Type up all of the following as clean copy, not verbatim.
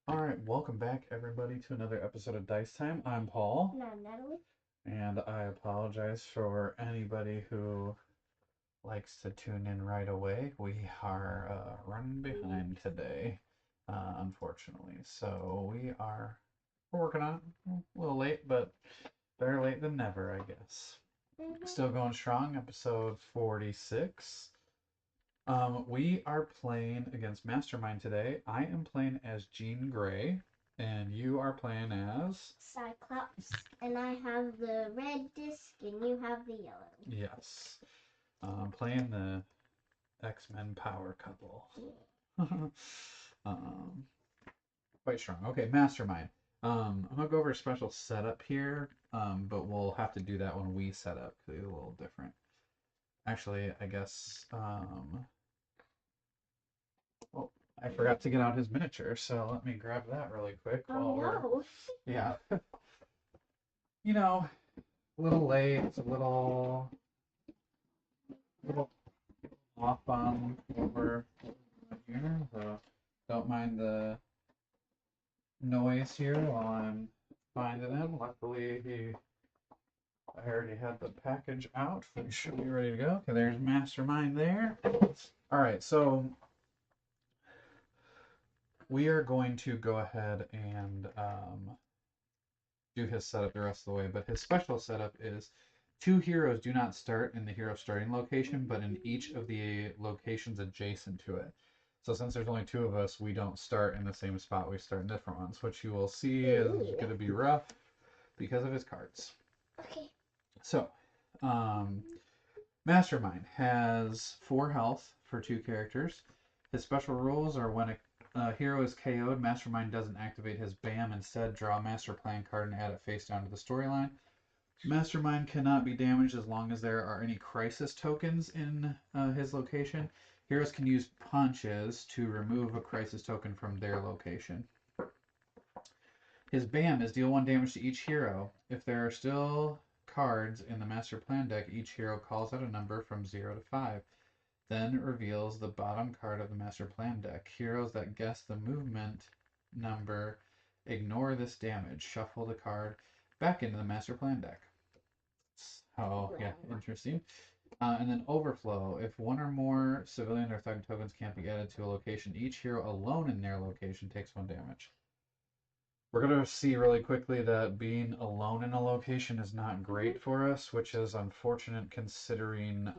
All right, welcome back everybody to another episode of Dice Time. I'm Paul, And I'm Natalie. and I apologize for anybody who likes to tune in right away. We are running behind today, unfortunately. So we're working on it. A little late, but better late than never, I guess. Still going strong, episode 46. We are playing against Mastermind today. I am playing as Jean Grey, and you are playing as Cyclops. And I have the red disc and you have the yellow. yes, playing the X-Men power couple. um, quite strong. Okay, Mastermind. I'm gonna go over a special setup here, but we'll have to do that when we set up because it's a little different. Actually, I guess. Oh, I forgot to get out his miniature, so let me grab that really quick while no. yeah. You know, a little late, it's a little off on what we're doing here, so don't mind the noise here while I'm finding him. Luckily, I already had the package out. We should be ready to go. Okay, there's Mastermind there. All right, so we are going to go ahead and do his setup the rest of the way, but his special setup is two heroes do not start in the hero starting location, but in each of the locations adjacent to it. So since there's only two of us, we don't start in the same spot. We start in different ones, which you will see is going to be rough because of his cards. Okay. So, Mastermind has 4 health for 2 characters. His special rules are when a hero is KO'd, Mastermind doesn't activate his BAM. Instead, draw a Master Plan card and add it face down to the storyline. Mastermind cannot be damaged as long as there are any crisis tokens in his location. Heroes can use punches to remove a crisis token from their location. His BAM is deal 1 damage to each hero. If there are still cards in the Master Plan deck, each hero calls out a number from 0 to 5. Then it reveals the bottom card of the Master Plan deck. Heroes that guess the movement number ignore this damage. Shuffle the card back into the Master Plan deck. Oh, yeah, interesting. And then Overflow. If one or more civilian or thug tokens can't be added to a location, each hero alone in their location takes 1 damage. We're going to see really quickly that being alone in a location is not great for us, which is unfortunate considering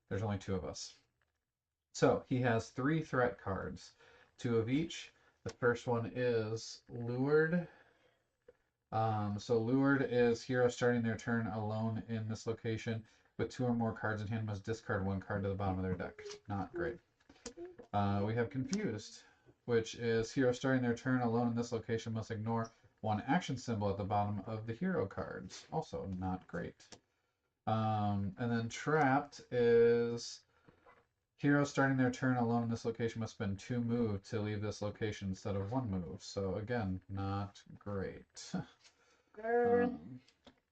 there's only 2 of us. So he has 3 threat cards, 2 of each. The first one is Lured. So Lured is hero starting their turn alone in this location with 2 or more cards in hand must discard 1 card to the bottom of their deck. Not great. We have Confused, which is hero starting their turn alone in this location must ignore 1 action symbol at the bottom of the hero cards. Also not great. And then Trapped is hero starting their turn alone in this location must spend 2 move to leave this location instead of 1 move. So again, not great.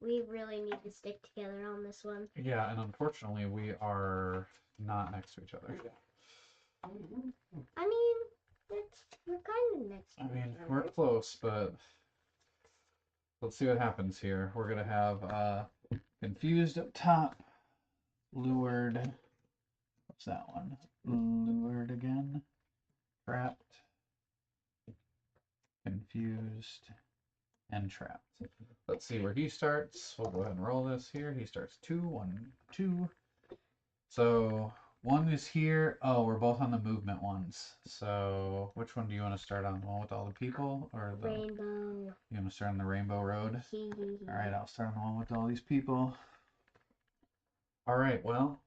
We really need to stick together on this one. Yeah, and unfortunately, we are not next to each other. I mean, we're kind of next to I mean, each other. we're close, but let's see what happens here. We're going to have Confused up top, Lured. What's that one? Lured again. Trapped, Confused, and Trapped. Let's see where he starts. We'll go ahead and roll this here. He starts 2, 1, 2. So 1 is here. Oh, we're both on the movement ones. So which one do you want to start on? The one with all the people or the rainbow? You want to start on the Rainbow Road? All right, I'll start on the one with all these people. All right, well,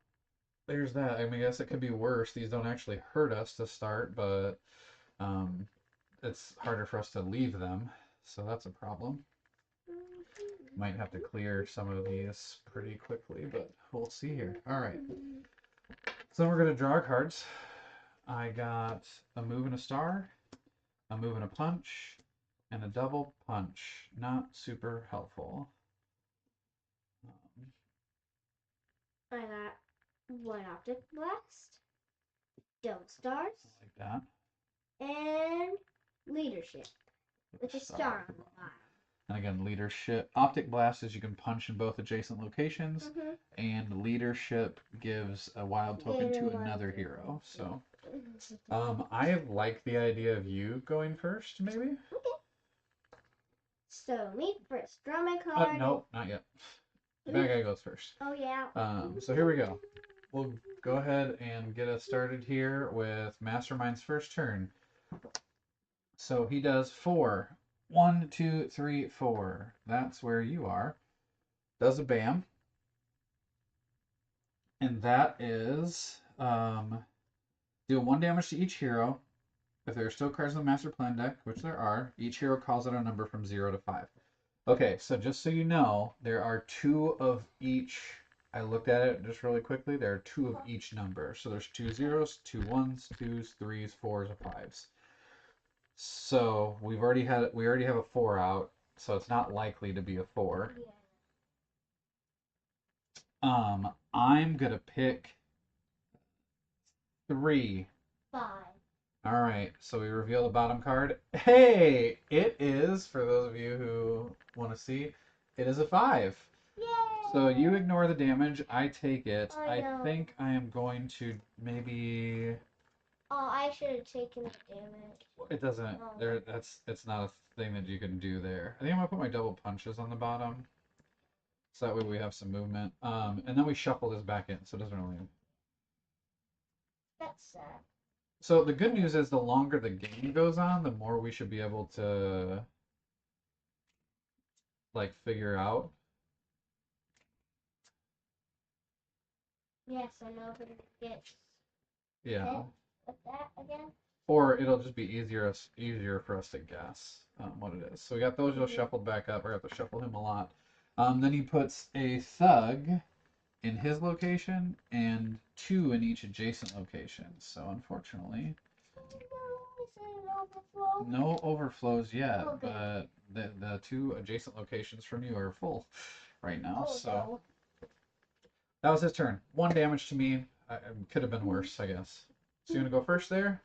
there's that. I mean, I guess it could be worse. These don't actually hurt us to start, but it's harder for us to leave them. So that's a problem. Might have to clear some of these pretty quickly, but we'll see here. All right. So we're going to draw our cards. I got a move and a star, a move and a punch, and a double punch. Not super helpful. I got 1 Optic Blast, double stars, Like that. and leadership with a star on the bottom. And again, leadership. Optic blast is you can punch in both adjacent locations, and leadership gives a wild token to another hero. So, I like the idea of you going first, maybe. Okay. So me first. Draw my card. No, not yet. The bad guy goes first. Oh yeah. So here we go. We'll go ahead and get us started here with Mastermind's first turn. So he does 4. 1, 2, 3, 4. That's where you are. Does a bam. And that is deal 1 damage to each hero. If there are still cards in the Master Plan deck, which there are, each hero calls out a number from 0 to 5. Okay, so just so you know, there are 2 of each. I looked at it just really quickly. There are 2 of each number. So there's 2 zeros, 2 1s, 2s, 3s, 4s, and 5s. So we already have a 4 out, so it's not likely to be a 4. Yeah. I'm gonna pick 3. 5. All right, so we reveal the bottom card. Hey, it is, for those of you who want to see, it is a 5. Yay! So you ignore the damage, I take it. Oh, I no. think I am going to maybe. Oh, I should have taken the damage. It doesn't. Oh. It's not a thing that you can do there. I think I'm gonna put my double punches on the bottom, so that way we have some movement. And then we shuffle this back in, so it doesn't really. That's sad. So the good news is the longer the game goes on, the more we should be able to like figure out. Yes, I know if it gets Yeah. with that again. Or it'll just be easier for us to guess what it is. So we got those all shuffled back up. I have to shuffle him a lot. Then he puts a thug in his location and 2 in each adjacent location. So unfortunately, no overflows yet. Okay. But the 2 adjacent locations from you are full right now. Oh, so no. that was his turn. 1 damage to me. Could have been worse, I guess. So you want to go first there?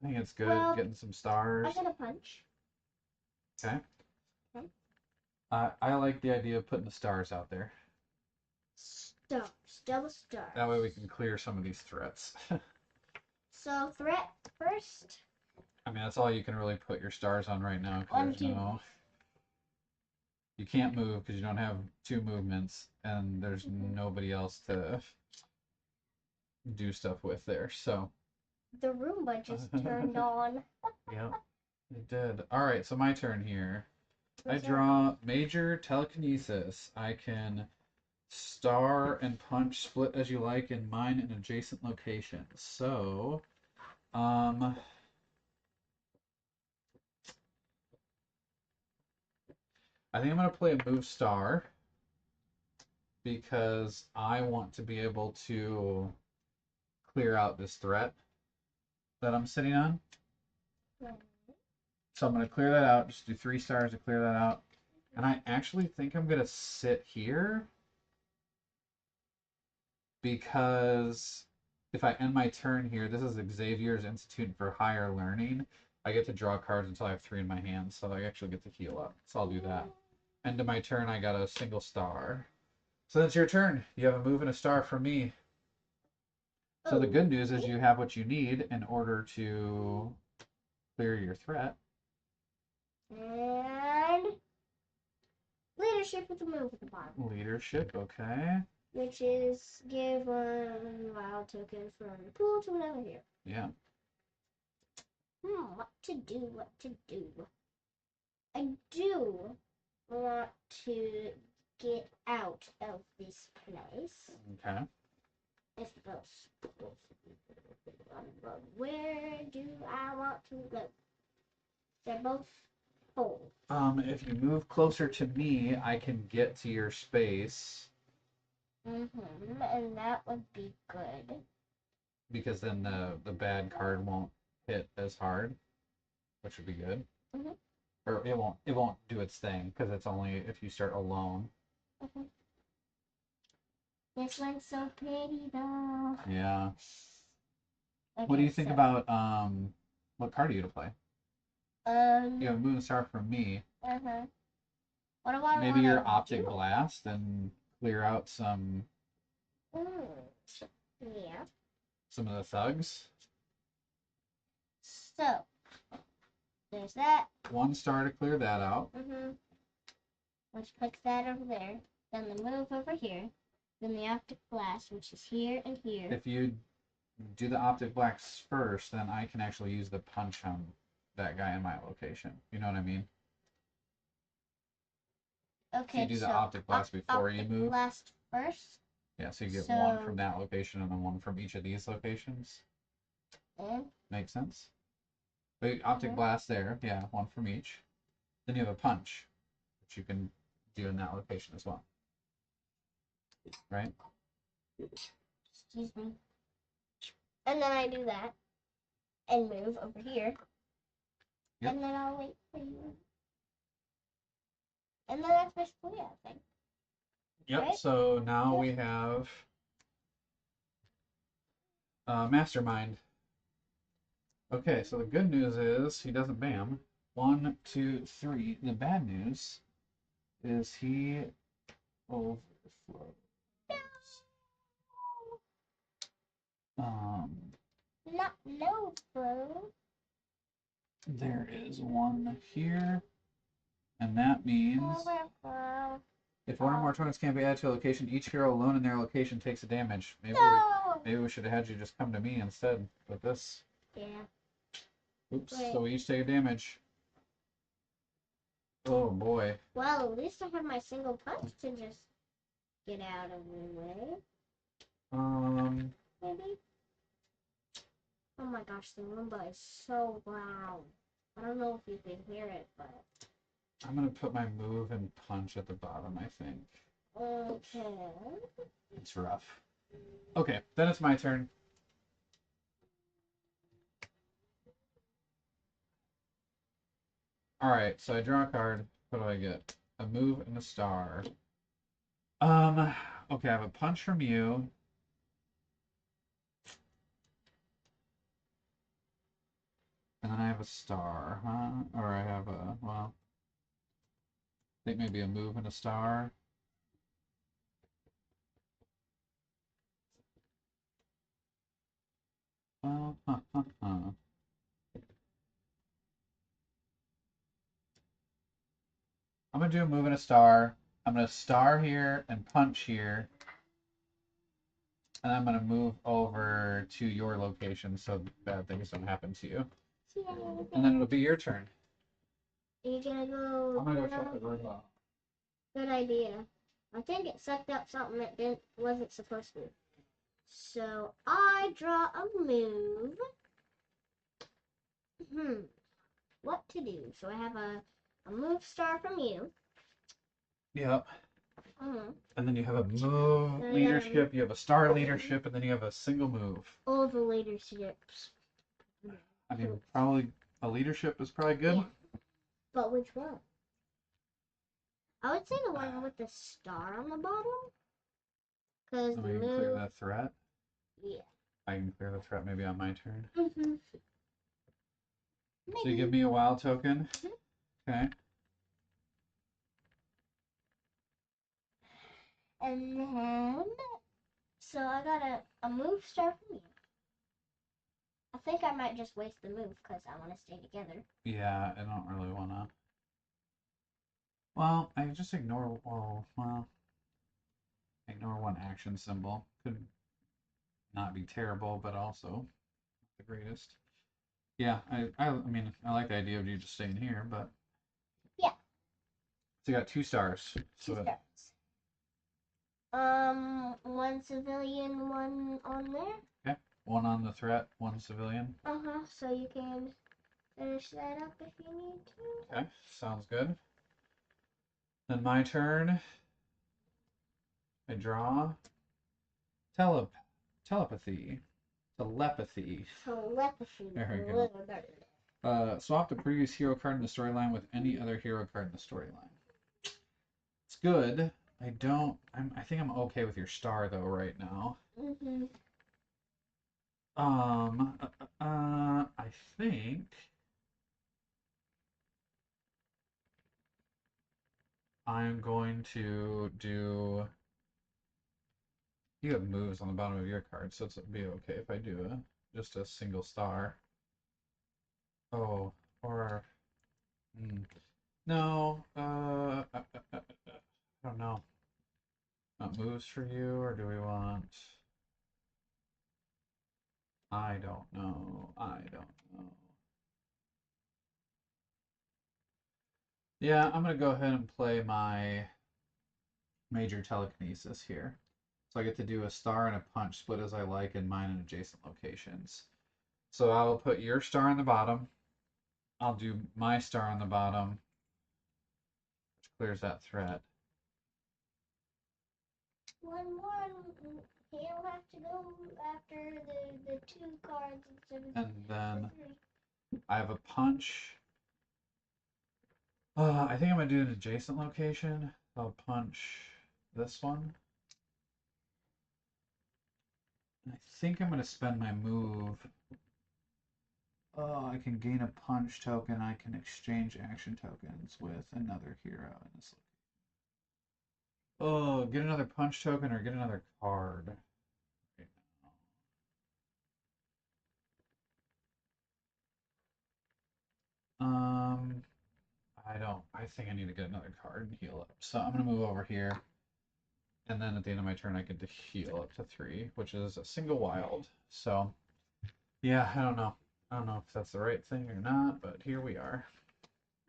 I think it's good getting some stars. I got a punch. Okay. I like the idea of putting the stars out there. Stars. Double stars. That way we can clear some of these threats. So threat first. I mean, that's all you can really put your stars on right now. 'Cause 1, there's 2. You can't move because you don't have 2 movements, and there's nobody else to do stuff with there. So The Roomba just turned on. yeah, it did. All right, so my turn here. I What's draw Major Telekinesis. I can star and punch, split as you like in mine and adjacent locations. So, I think I'm going to play a move star because I want to be able to clear out this threat that I'm sitting on. So I'm going to clear that out. Just do 3 stars to clear that out. And I actually think I'm going to sit here because if I end my turn here, this is Xavier's Institute for Higher Learning. I get to draw cards until I have 3 in my hand, so I actually get to heal up. So I'll do that. End of my turn, I got a single star. So that's your turn. You have a move and a star from me. So the good news is you have what you need in order to clear your threat. And leadership with the move at the bottom. Leadership, okay. Which is give 1 wild token from the pool to another here. Yeah. What to do? I do want to get out of this place. Okay. If those, where do I want to go? They're both full. If you move closer to me, I can get to your space. And that would be good. Because then the bad card won't hit as hard, which would be good. Or it won't do its thing because it's only if you start alone. This one's so pretty though. Yeah. Okay, What do you think about What card are you to play? You have a move and star from me. Uh-huh. What do I Maybe wanna your optic do? blast and clear out some Yeah. of the thugs. So, there's that. 1 star to clear that out. Which puts that over there. Then the move over here. Then the optic blast, which is here and here. If you do the optic blast first, then I can actually use the punch on that guy in my location. You know what I mean? Okay, so you do the optic blast before you move. Blast first. Yeah, so you get 1 from that location and then 1 from each of these locations. Makes sense? But optic blast there, yeah, 1 from each. Then you have a punch, which you can do in that location as well. Right? Excuse me. And then I do that and move over here. Yep. And then I'll wait for you. And then that's basically it, I think. Yep, Right? so now we have Mastermind. Okay, so the good news is he doesn't bam. 1, 2, 3. The bad news is he overflows. Not no, bro. There is 1 here, and that means if 1 or more tokens can't be added to a location, each hero alone in their location takes a damage. Maybe we should have had you just come to me instead with this. Yeah. Oops. Wait. So we each take a damage. Oh boy. Well, at least I have my single punch to just get out of the way. Maybe. Oh my gosh, the Roomba is so loud. I don't know if you can hear it, but. I'm gonna put my move and punch at the bottom, I think. Okay. It's rough. Okay, then it's my turn. Alright, so I draw a card. What do I get? A move and a star. Okay, I have a punch from you. And then I have a star, huh? Or I have a, well, I think maybe a move and a star. I'm gonna do a move and a star. I'm gonna star here and punch here. And I'm gonna move over to your location so bad things don't happen to you. And then it'll be your turn. Are you gonna go? I'm gonna go shut the door. Good idea. I think it sucked up something that wasn't supposed to. So I draw a move. What to do? So I have a move star from you. Yep. And then you have a move leadership, you have a star leadership, and then you have a single move. All the leaderships. I mean, probably a leadership is probably good. Yeah. But which one? I would say the one with the star on the bottom. Because So we can clear that threat. Yeah. I can clear the threat maybe on my turn. Maybe. So you give me a wild token. Okay. And then, so I got a move star from you. I think I might just waste the move because I want to stay together. Yeah, I don't really want to. Well, I just ignore. Well, ignore 1 action symbol. Could not be terrible, but also not the greatest. Yeah, I mean, I like the idea of you just staying here, but yeah. So you got 2 stars. 2 stars. 1 civilian, 1 on there. Okay, 1 on the threat, 1 civilian. So you can finish that up if you need to. Okay, sounds good. Then my turn. I draw telepathy. Telepathy. There we go. Swap the previous hero card in the storyline with any other hero card in the storyline. It's good. I think I'm okay with your star though right now. I think I'm going to do. You have moves on the bottom of your card, so it'll be okay if I do just a single star. Oh, or no. I don't know. Not moves for you, or do we want? I don't know. I don't know. Yeah, I'm gonna go ahead and play my major telekinesis here. So I get to do a star and a punch split as I like in mine and adjacent locations. So I'll put your star on the bottom. I'll do my star on the bottom, which clears that threat. One more. He'll have to go after the two cards instead of And then the three. I have a punch. I think I'm gonna do an adjacent location. I'll punch this one. I think I'm gonna spend my move. Oh, I can gain a punch token. I can exchange action tokens with another hero in this. Oh, get another punch token or get another card. Right now. I don't. I think I need to get another card and heal up. So I'm gonna move over here, and then at the end of my turn, I get to heal up to 3, which is a single wild. So yeah, I don't know. I don't know if that's the right thing or not, but here we are.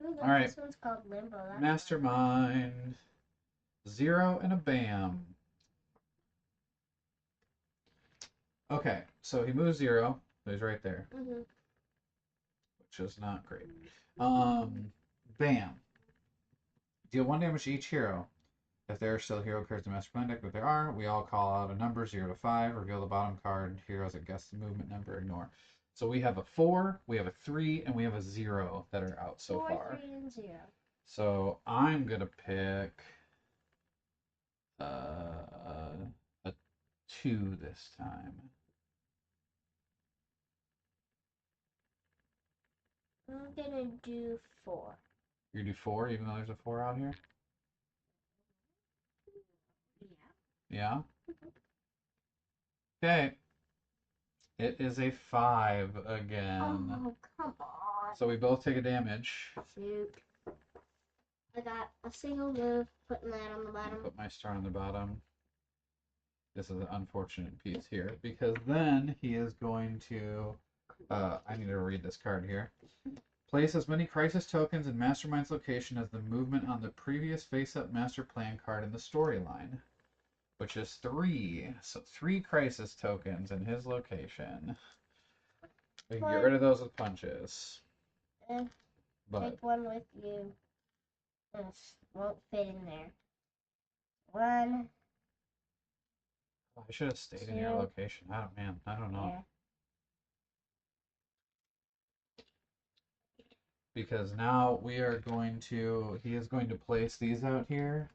Ooh, All right. This one's called Limbo. That's Mastermind. 0 and a bam. Okay, so he moves 0. So he's right there, which is not great. Bam. Deal 1 damage to each hero. If there are still hero cards in the Mastermind deck, if there are, we all call out a number 0 to 5, reveal the bottom card, heroes that guess the movement number, ignore. So we have a 4, we have a 3, and we have a 0 that are out so 4, far. 3, and 0. So I'm going to pick a 2 this time. I'm gonna do 4. You're going to do 4, even though there's a 4 out here? Yeah. Yeah? Okay. It is a 5 again. Oh, come on. So we both take a damage. Shoot. I got a single move, putting that on the bottom. Put my star on the bottom. This is an unfortunate piece here, because then he is going to... I need to read this card here. Place as many crisis tokens in Mastermind's location as the movement on the previous face-up master plan card in the storyline, which is 3. So 3 crisis tokens in his location. We can get rid of those with punches. But take one with you. This won't fit in there. 1. I should have stayed in your location. I don't know. Yeah. Because now he is going to place these out here.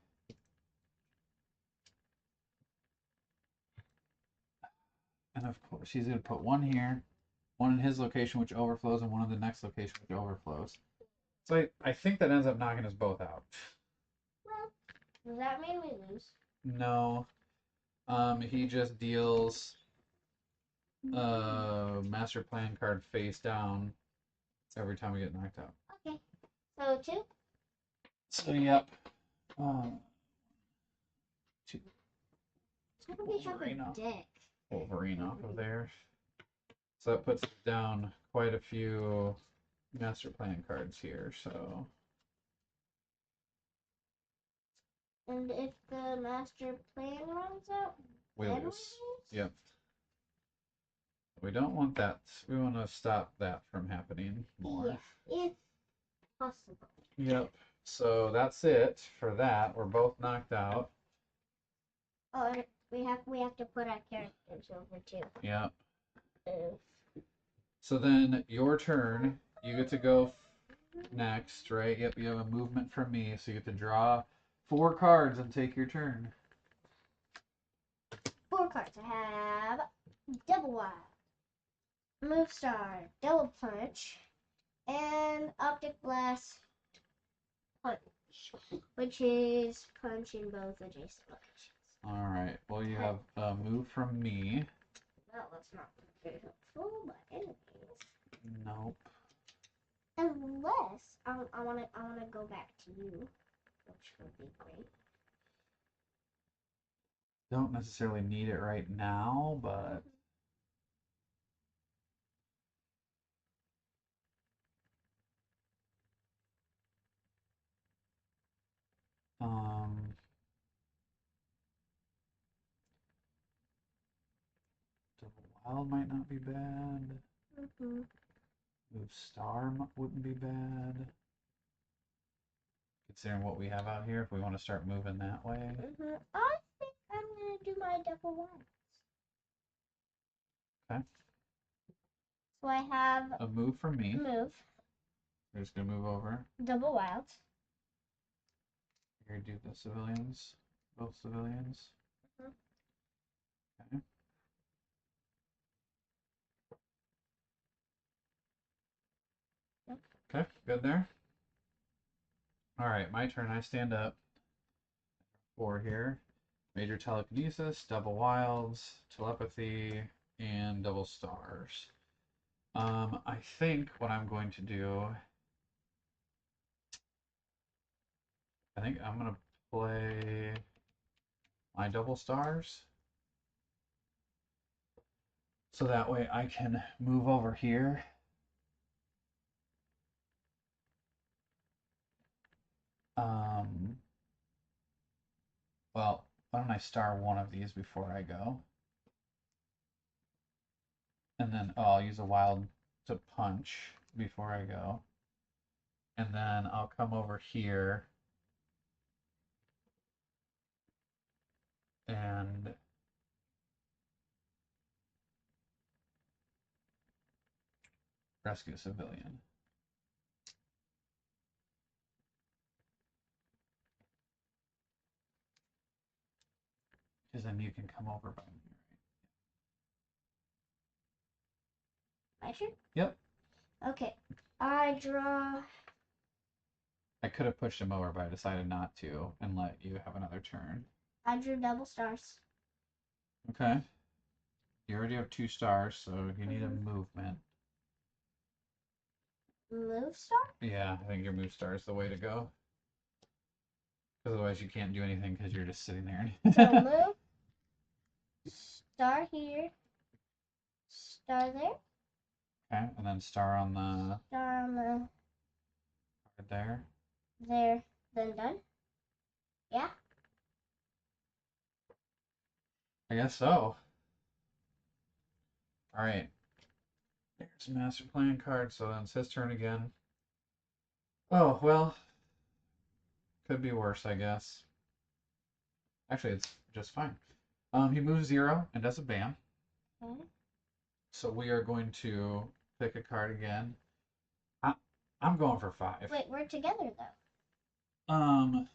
And of course, he's going to put one here, one in his location, which overflows, and one in the next location, which overflows. So I think that ends up knocking us both out. Well, does that mean we lose? No. He just deals master plan card face down every time we get knocked out. Okay. So 2? So, yep. 2. How do we have a deck? Wolverine off of there. So that puts down quite a few master plan cards here, so. And if the master plan runs out, We lose. Yep. We don't want that. We want to stop that from happening more. Yeah, if possible. Yep. So that's it for that. We're both knocked out. Oh, and we have to put our characters over too. Yep. So then your turn. You get to go next, right? Yep. You have a movement from me, so you get to draw 4 cards and take your turn. 4 cards. I have double wild, Move star, double punch, and optic blast punch, which is punch in both adjacent locations. All right. Well, you have a move from me. That was not very helpful, but anyways. Nope. Unless I wanna go back to you, which would be great. Don't necessarily need it right now, but um, double wild might not be bad. Mm-hmm. Move star wouldn't be bad. Considering what we have out here, if we want to start moving that way. Mm-hmm. I think I'm gonna do my double wild. Okay. So I have A move from me. move, We're just gonna move over. double wild. Here, do the civilians, both civilians. Mhm. Okay. Yep. Okay, good there. All right, my turn. I stand up. 4 here. Major telekinesis, double wilds, telepathy, and double stars. I think what I'm going to do, I think I'm gonna play my double stars. So that way I can move over here. Well, why don't I star one of these before I go? And then, oh, I'll use a wild to punch before I go. And then I'll come over here and rescue a civilian. Because then you can come over by me. My turn? Yep. Okay. I draw. I could have pushed him over, but I decided not to and let you have another turn. I drew double stars. Okay. You already have 2 stars, so you need a movement. Move star? Yeah, I think your move star is the way to go. Otherwise, you can't do anything because you're just sitting there. So move. Star here. Star there. Okay, and then star on the Star on the card there. there. Then done. Yeah. I guess so. All right. There's a master plan card, so then it's his turn again. Oh, well, could be worse, I guess. Actually, it's just fine. He moves 0 and does a bam. Okay. So we are going to pick a card again. I'm going for 5. Wait, we're together though.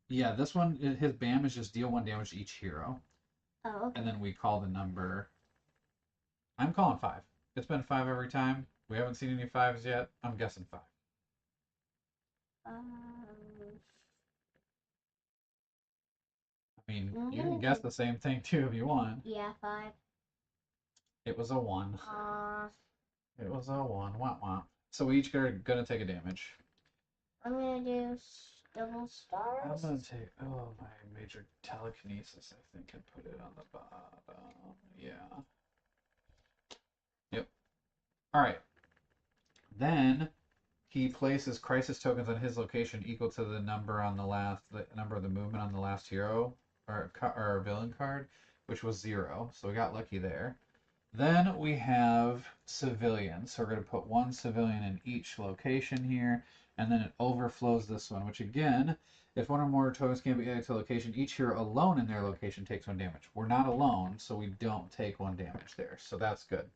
Yeah, this one, his bam is just deal 1 damage to each hero. Oh, okay. And then we call the number. I'm calling 5. It's been 5 every time. We haven't seen any 5s yet. I'm guessing 5. I mean, you can guess the same thing too if you want. Yeah, 5. It was a 1. It was a 1. Wah wah. So we each are gonna take a damage. I'm gonna do double stars. I'm gonna take. Oh, my major telekinesis. I think I put it on the bottom. Yeah. Yep. All right. Then he places crisis tokens on his location equal to the number on the number of the movement on the last hero or villain card, which was 0. So we got lucky there. Then we have civilians. So we're going to put 1 civilian in each location here, and then it overflows this one, which again, if 1 or more tokens can be added to a location, each hero alone in their location takes 1 damage. We're not alone, so we don't take 1 damage there. So that's good.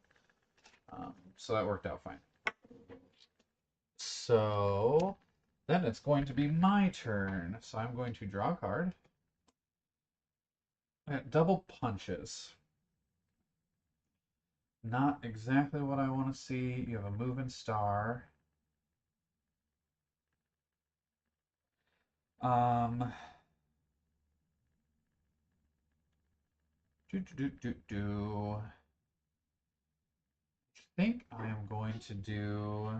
So that worked out fine. So then it's going to be my turn. So I'm going to draw a card. I got double punches. Not exactly what I want to see. You have a moving star. Um, do. I think I am going to do.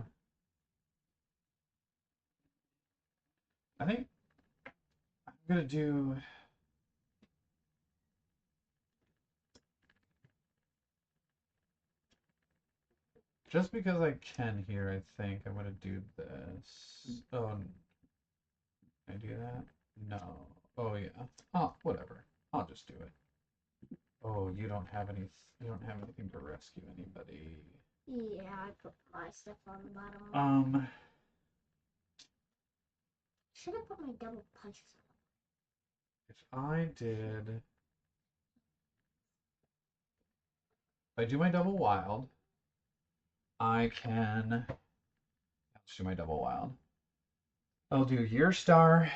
I think I'm gonna do. Just because I can here, I think I'm gonna do this. Oh, can I do that? No. Oh yeah. Oh, whatever. I'll just do it. Oh, you don't have any. You don't have anything to rescue anybody. Yeah, I put my stuff on the bottom. Should have put my double punches If I did, if I do my double wild, I can. Let's do my double wild. I'll do your star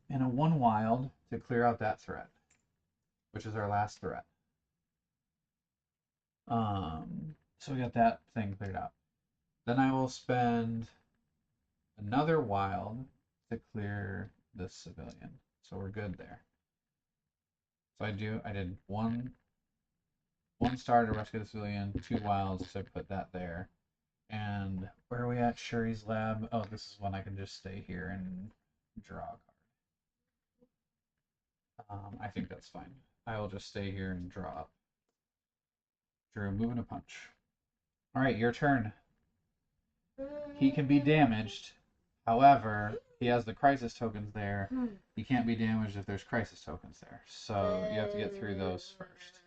and a one wild to clear out that threat, which is our last threat. So we got that thing cleared out. Then I will spend another wild to clear this civilian. So we're good there. So I did one star to rescue the civilian, two wilds to put that there. And where are we at? Shuri's lab. Oh, this is when I can just stay here and draw a card. I think that's fine. I will just stay here and draw up. Drew, moving a punch. All right, your turn. He can be damaged. However, he has the crisis tokens there. He can't be damaged if there's crisis tokens there. So you have to get through those first.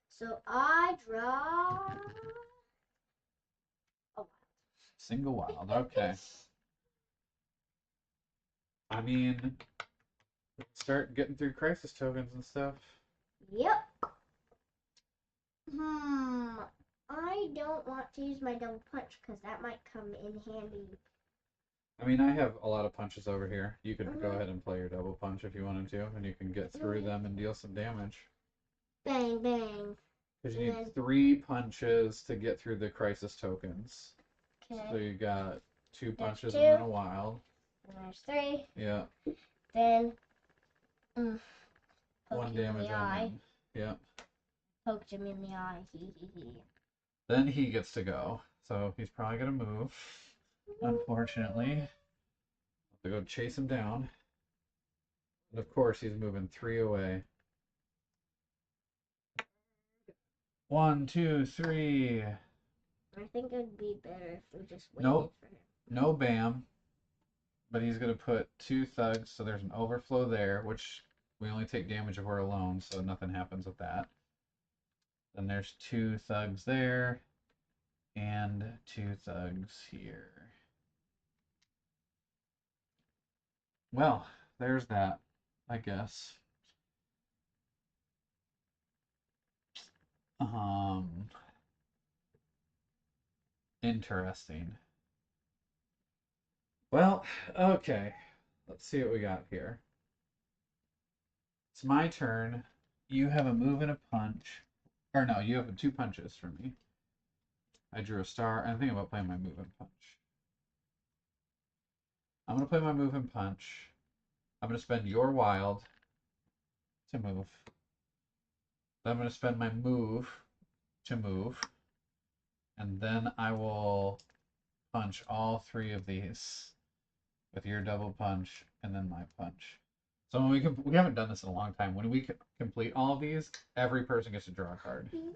So I draw. Oh. Single wild. Okay. I mean, start getting through crisis tokens and stuff. Yep. I don't want to use my double punch because that might come in handy. I mean, I have a lot of punches over here. You could go ahead and play your double punch if you wanted to, and you can get through them and deal some damage. Bang, bang. Because you need 3 punches to get through the crisis tokens. Okay. So you got 2 punches two. and then a wild. And there's 3. Yeah. Then 1 damage on him. Yep. Poked him in the eye. Then he gets to go. So he's probably going to move. Unfortunately. Have to go chase him down. And of course, he's moving 3 away. 1, 2, 3. I think it'd be better if we just waited Nope. for him. No bam. But he's going to put 2 thugs, so there's an overflow there, which we only take damage if we're alone, so nothing happens with that. Then there's 2 thugs there, and 2 thugs here. Well, there's that, I guess. Interesting. Well, okay. Let's see what we got here. It's my turn. You have a move and a punch. Or no, you have 2 punches for me. I drew a star. I'm thinking about playing my move and punch. I'm going to play my move and punch. I'm going to spend your wild to move. Then I'm going to spend my move to move. And then I will punch all 3 of these with your double punch and then my punch. So when we haven't done this in a long time. When we complete all of these, every person gets to draw a card. Yay!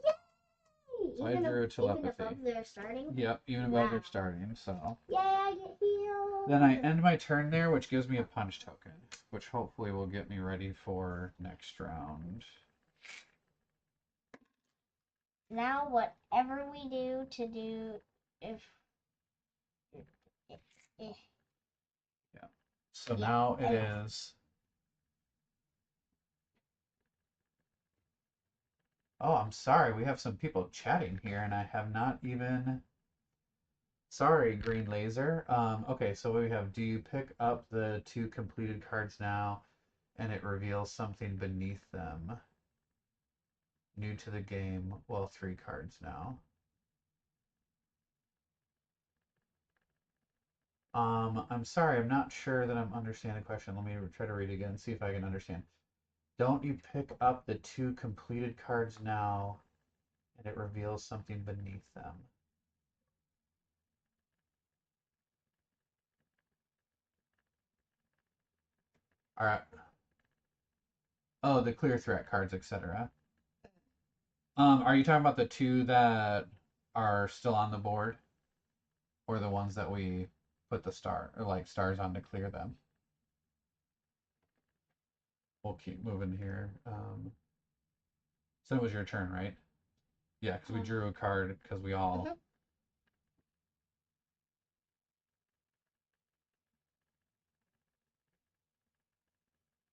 So I drew a telepathy. Even above their starting? Yep, even above their starting. So yay, I get healed. then I end my turn there, which gives me a punch token, which hopefully will get me ready for next round. Now whatever we do to do if Yeah. So now it is. Oh, I'm sorry. We have some people chatting here, and I have not even. Sorry, Green Laser. Okay, so we have. Do you pick up the 2 completed cards now, and it reveals something beneath them? New to the game. Well, 3 cards now. I'm sorry, I'm not sure that I'm understanding the question. Let me try to read it again, see if I can understand. Don't you pick up the 2 completed cards now, and it reveals something beneath them? All right. Oh, the clear threat cards, etc. Are you talking about the 2 that are still on the board, or the ones that we put the star or like stars on to clear them? We'll keep moving here. So it was your turn, right? Yeah, because we drew a card because we all.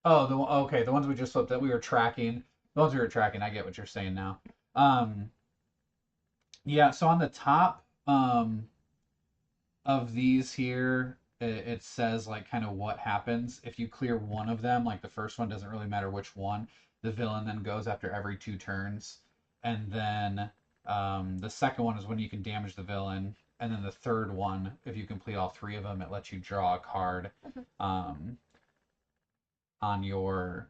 Oh, okay, the ones we just flipped that we were tracking. The ones we were tracking. I get what you're saying now. Um, yeah. So on the top of these here, it says like kind of what happens if you clear one of them. Like the first one doesn't really matter which one. The villain then goes after every 2 turns, and then the second one is when you can damage the villain, and then the third one, if you complete all 3 of them, it lets you draw a card. On your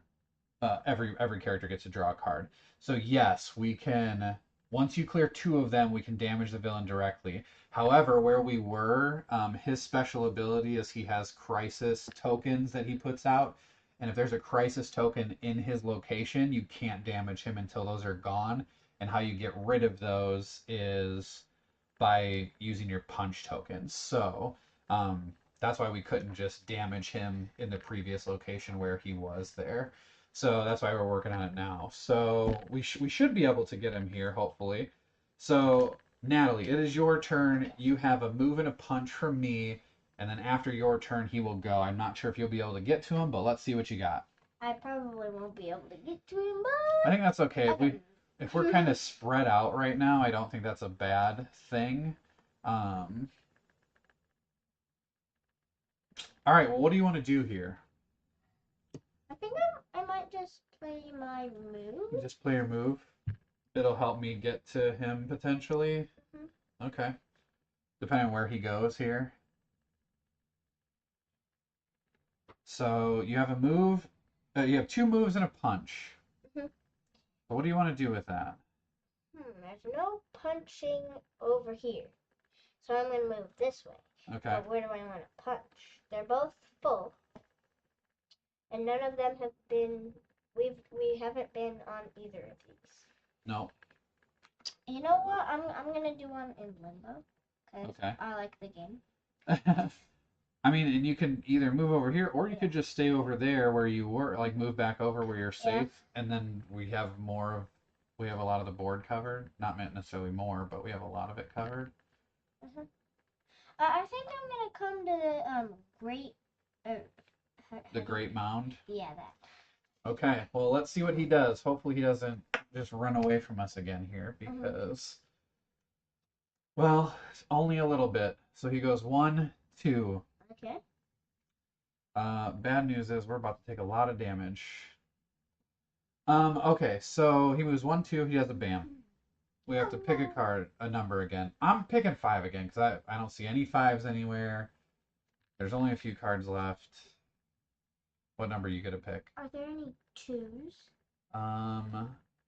every character gets to draw a card. So yes, we can. Once you clear 2 of them, we can damage the villain directly. However, where we were, his special ability is he has crisis tokens that he puts out, and if there's a crisis token in his location, you can't damage him until those are gone. And how you get rid of those is by using your punch tokens. So that's why we couldn't just damage him in the previous location where he was there. So that's why we're working on it now. So we should be able to get him here, hopefully. So, Natalie, it is your turn. You have a move and a punch from me, and then after your turn, he will go. I'm not sure if you'll be able to get to him, but let's see what you got. I probably won't be able to get to him, but I think that's okay. If we're kind of spread out right now, I don't think that's a bad thing. All right, well, what do you want to do here? I think I might just play my move. You just play your move. It'll help me get to him potentially. Okay. Depending on where he goes here. So you have a move. You have 2 moves and a punch. So what do you want to do with that? There's no punching over here. So I'm going to move this way. Okay. But where do I want to punch? They're both full. And none of them have been, we haven't been on either of these. No. You know what? I'm going to do one in limbo. Okay. I like the game. I mean, and you can either move over here, or you could just stay over there where you were, like move back over where you're safe, and then we have a lot of the board covered. Not necessarily more, but we have a lot of it covered. I think I'm gonna come to the great. The Great Mound. Yeah, that. Okay. Well, let's see what he does. Hopefully, he doesn't just run away from us again here, because, well, it's only a little bit. So he goes 1, 2. Okay. Bad news is we're about to take a lot of damage. Okay, so he moves 1, 2, he has a bam. We have to pick a number again. I'm picking 5 again, because I don't see any 5s anywhere. There's only a few cards left. What number are you going to pick? Are there any 2s?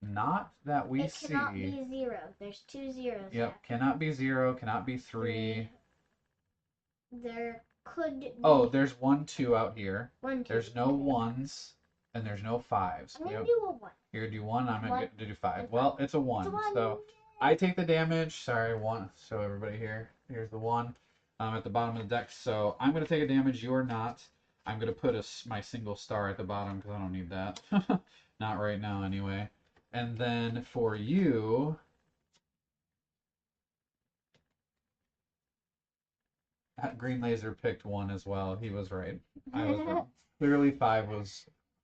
Not that we see. It cannot be 0. There's 2 zeros. Yep, left. Cannot be 0, cannot be 3. There could be... Oh, there's 1, 2 out here. 1, 2. There's no 1s, and there's no 5s. I'm going to do a 1. You're going to do 1, I'm going to do 5. 5. Well, it's a 1. It's a 1. So I take the damage. Sorry, 1. So everybody here. Here's the 1 at the bottom of the deck. So I'm going to take a damage. You're not. I'm going to put my single star at the bottom because I don't need that. Not right now anyway. And then for you... Green Laser picked 1 as well. He was right. I was wrong. Clearly 5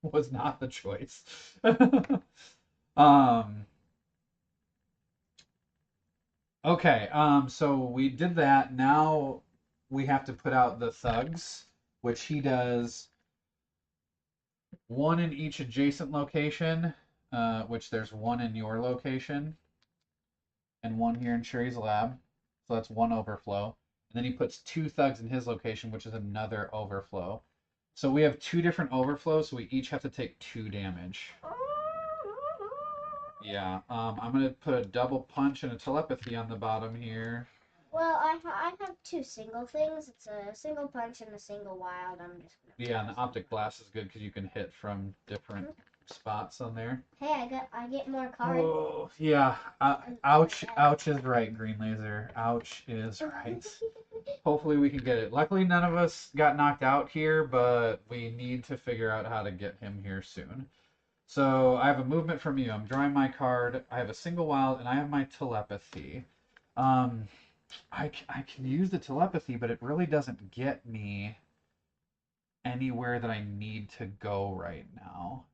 was not the choice. Okay, so we did that. Now we have to put out the thugs, which he does 1 in each adjacent location. which there's one in your location and one here in Sherry's lab. So that's one overflow. And then he puts 2 thugs in his location, which is another overflow. So we have 2 different overflows, so we each have to take 2 damage. Yeah, I'm going to put a double punch and a telepathy on the bottom here. Well, I have 2 single things. It's a single punch and a single wild. I'm just gonna. Yeah, and the optic blast is good because you can hit from different spots on there. Hey, I get more cards. Oh, yeah. Ouch, ouch is right, Green Laser. Ouch is right. Hopefully we can get it. Luckily, none of us got knocked out here, but we need to figure out how to get him here soon. So I have a movement from you. I'm drawing my card. I have a single wild, and I have my telepathy. I can use the telepathy, but it really doesn't get me anywhere that I need to go right now.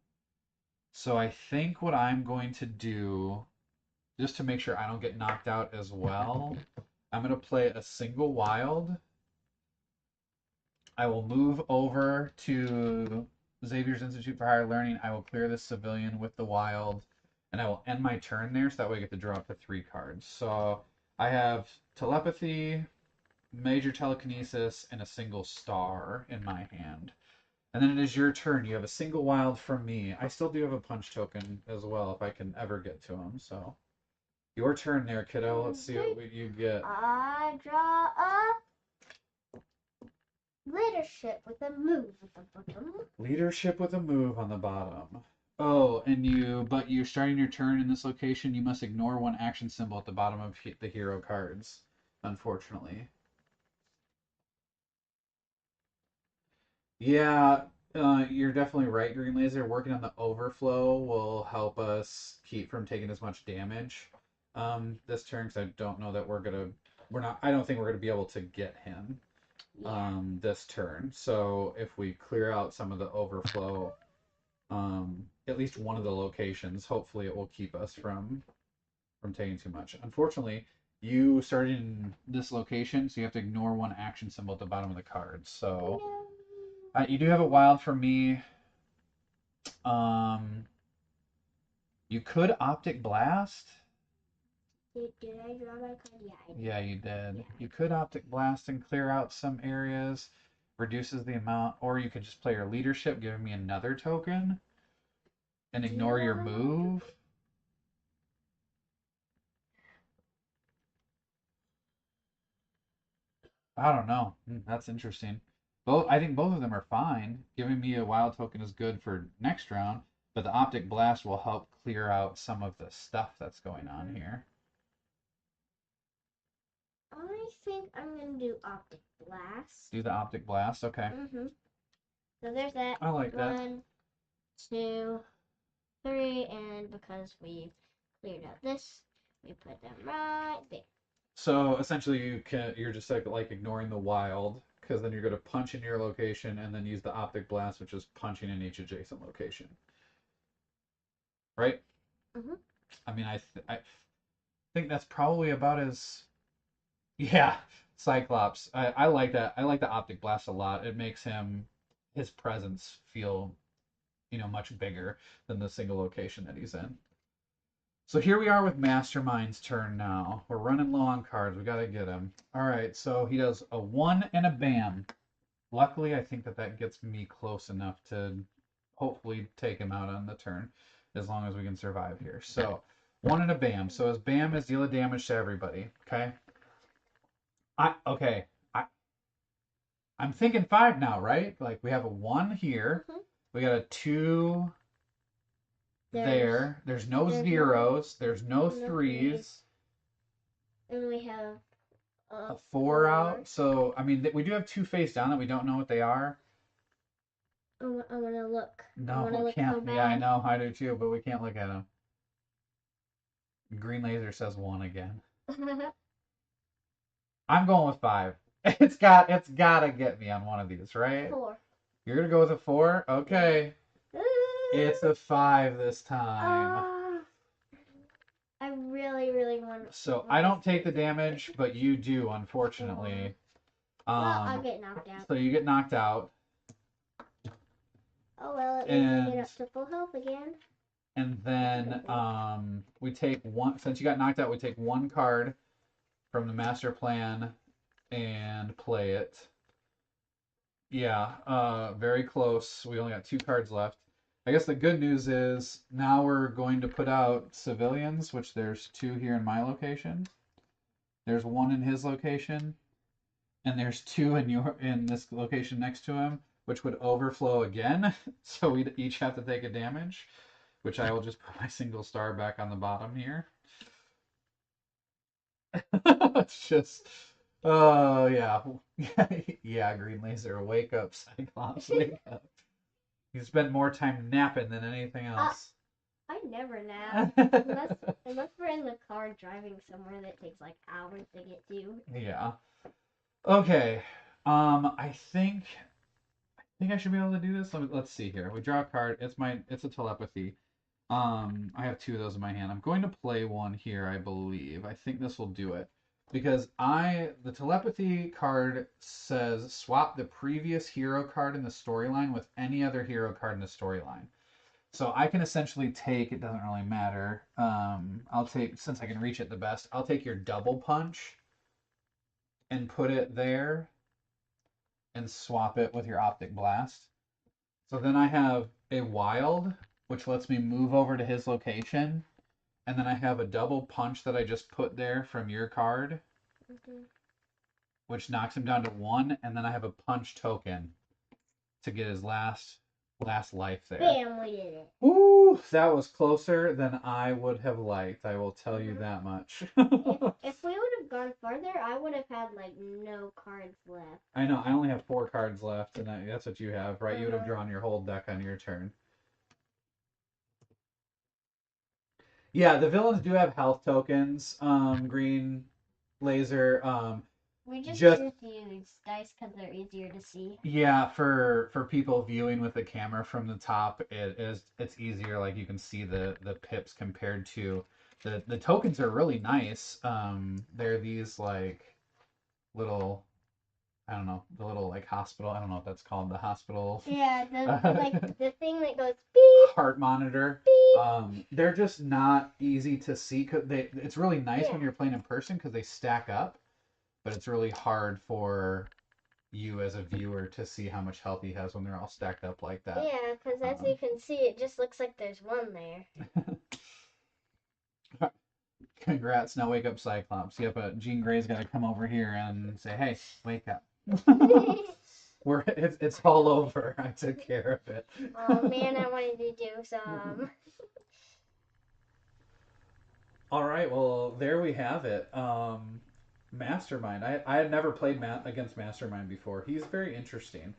So I think what I'm going to do, just to make sure I don't get knocked out as well, I'm going to play a single wild. I will move over to Xavier's Institute for Higher Learning. I will clear this civilian with the wild, and I will end my turn there, so that way I get to draw up to 3 cards. So I have telepathy, major telekinesis, and a single star in my hand. And then it is your turn. You have a single wild from me. I still do have a punch token as well if I can ever get to him. So your turn there, kiddo. Let's see what you get. I draw a leadership with a move at the bottom. Leadership with a move on the bottom. Oh, but you're starting your turn in this location. You must ignore 1 action symbol at the bottom of the hero cards, unfortunately. Yeah, you're definitely right, Green Laser. Working on the overflow will help us keep from taking as much damage this turn, because I don't know that I don't think we're gonna be able to get him this turn. So if we clear out some of the overflow, at least one of the locations, hopefully it will keep us from taking too much. Unfortunately, you started in this location, so you have to ignore 1 action symbol at the bottom of the card. So. You do have a wild for me. You could Optic Blast. Did I draw my card? Yeah, I did. Yeah, you did. You could Optic Blast and clear out some areas. Reduces the amount. Or you could just play your leadership, giving me another token. And ignore your move. I don't know. That's interesting. I think both of them are fine. Giving me a wild token is good for next round, but the Optic Blast will help clear out some of the stuff that's going on here. I think I'm going to do Optic Blast. Do the Optic Blast? Okay. So there's that. I like that. 1, 2, 3, and because we cleared out this, we put them right there. So essentially, you're just like ignoring the wild, because then you're going to punch in your location and then use the Optic Blast, which is punching in each adjacent location. Right? I mean, I think that's probably about as. Yeah, Cyclops. I like that. I like the Optic Blast a lot. It makes his presence feel, much bigger than the single location that he's in. So here we are with Mastermind's turn now. We're running low on cards. We got to get him. All right, so he does a 1 and a bam. Luckily, I think that gets me close enough to hopefully take him out on the turn, as long as we can survive here. So 1 and a bam. So his bam is deal a damage to everybody. Okay. I'm thinking 5 now, right? Like we have a 1 here. We got a 2 there. There's no zeros. There's no 3s. And we have a 4 out. So, I mean, we do have 2 face down that we don't know what they are. I want to look. No, we can't. Yeah, I know. I do too, but we can't look at them. Green Laser says 1 again. I'm going with 5. It's gotta get me on one of these, right? 4. You're gonna go with a 4? Okay. It's a 5 this time. I really, really want to. So I don't take the damage, but you do, unfortunately. Well, I'll get knocked out. So you get knocked out. Oh well, it means I get up to full health again. And then we take one. Since you got knocked out, we take one card from the master plan and play it. Yeah, very close. We only got two cards left. I guess the good news is now we're going to put out civilians, which there's two here in my location. There's one in his location, and there's two in this location next to him, which would overflow again. So we'd each have to take a damage, which I will just put my single star back on the bottom here. It's just, oh yeah, yeah. Green laser, wake up, Cyclops, wake up. You spend more time napping than anything else. I never nap unless we're in the car driving somewhere that takes like hours to get to. Yeah. Okay. I think I should be able to do this. Let's see here. We draw a card. It's a telepathy. I have two of those in my hand. I'm going to play one here, I believe. I think this will do it. Because the telepathy card says swap the previous hero card in the storyline with any other hero card in the storyline. So I can essentially take, it doesn't really matter. I'll take, since I can reach it the best, I'll take your double punch and put it there and swap it with your optic blast. So then I have a wild, which lets me move over to his location. And then I have a double punch that I just put there from your card, which knocks him down to one. And then I have a punch token to get his last life there. Bam, we did it. Ooh, that was closer than I would have liked. I will tell you that much. If we would have gone farther, I would have had like no cards left. I know. I only have 4 cards left, and that's what you have, right? You would have drawn your whole deck on your turn. Yeah, the villains do have health tokens. Green laser. We just choose to use dice because they're easier to see. Yeah, for people viewing with the camera from the top, it's easier. Like you can see the pips compared to the tokens are really nice. They're these like little, I don't know, the little like hospital. I don't know what that's called. The hospital. Yeah, like the thing that goes beep. Heart monitor. Beep. They're just not easy to see. It's really nice when you're playing in person because they stack up. But it's really hard for you as a viewer to see how much health he has when they're all stacked up like that. Yeah, because as you can see, it just looks like there's one there. Congrats, now wake up, Cyclops. Yep, Jean Grey's got to come over here and say, hey, wake up. It's all over. I took care of it. Oh man, I wanted to do some. All right, well, there we have it. Mastermind. I had never played against Mastermind before. He's very interesting.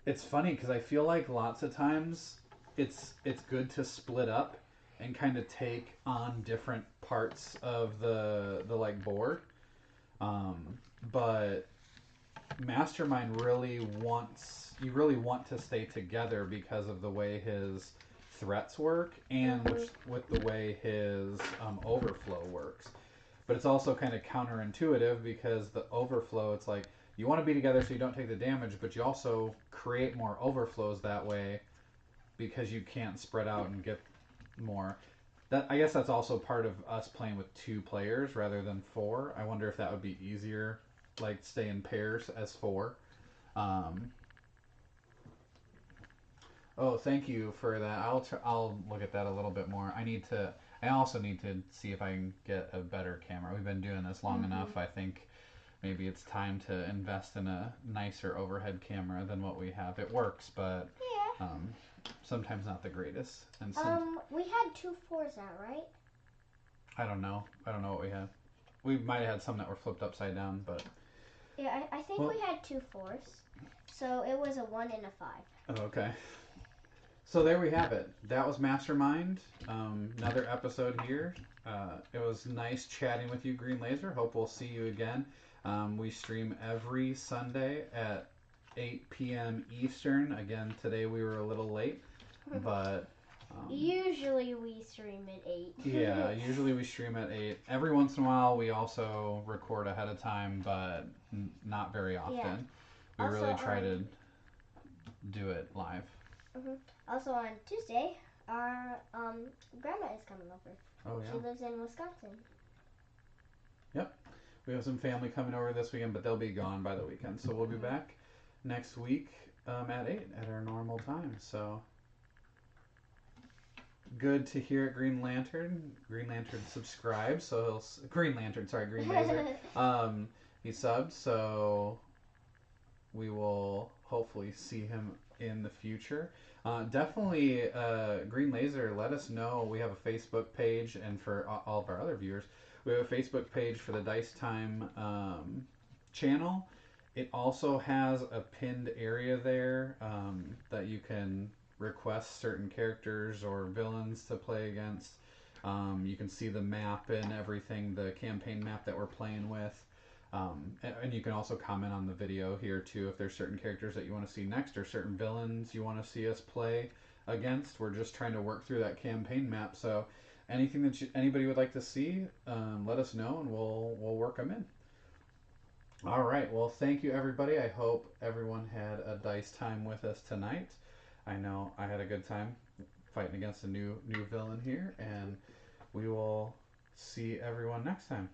It's funny because I feel like lots of times it's good to split up and kind of take on different parts of the like board. But Mastermind really want to stay together because of the way his threats work and with the way his overflow works. But it's also kind of counterintuitive because the overflow, it's like you want to be together so you don't take the damage, but you also create more overflows that way because you can't spread out and get more. I guess that's also part of us playing with 2 players rather than 4. I wonder if that would be easier, like stay in pairs as 4. Oh, thank you for that. I'll look at that a little bit more. I also need to see if I can get a better camera. We've been doing this long enough. I think maybe it's time to invest in a nicer overhead camera than what we have. It works, but sometimes not the greatest. And we had 2 4s out, right? I don't know what we have. We might have had some that were flipped upside down, but yeah, I think we had 2 4s. So it was a 1 and a 5. Oh, okay. So there we have it. That was Mastermind. Another episode here. It was nice chatting with you, Green Laser. Hope we'll see you again. We stream every Sunday at 8 p.m. Eastern. Again, today we were a little late, but usually we stream at 8. Yeah, usually we stream at 8. Every once in a while we also record ahead of time, but not very often. Yeah. We also, really try to do it live. Also on Tuesday, our grandma is coming over. Oh She yeah. lives in Wisconsin. Yep. We have some family coming over this weekend, but they'll be gone by the weekend. So we'll be back next week at 8 at our normal time. So good to hear it, Green Lantern. Green Lantern subscribed, so Green Lantern, sorry, Green Laser. He subbed, so we will hopefully see him in the future. Definitely, Green Laser, let us know. We have a Facebook page, and for all of our other viewers, we have a Facebook page for the Dice Time channel. It also has a pinned area there that you can request certain characters or villains to play against. You can see the map and everything, the campaign map that we're playing with. And you can also comment on the video here too if there's certain characters that you want to see next or certain villains you want to see us play against. We're just trying to work through that campaign map. So anything that anybody would like to see, let us know and we'll work them in. All right. Well, thank you everybody. I hope everyone had a dice time with us tonight. I know I had a good time fighting against a new villain here, and we will see everyone next time.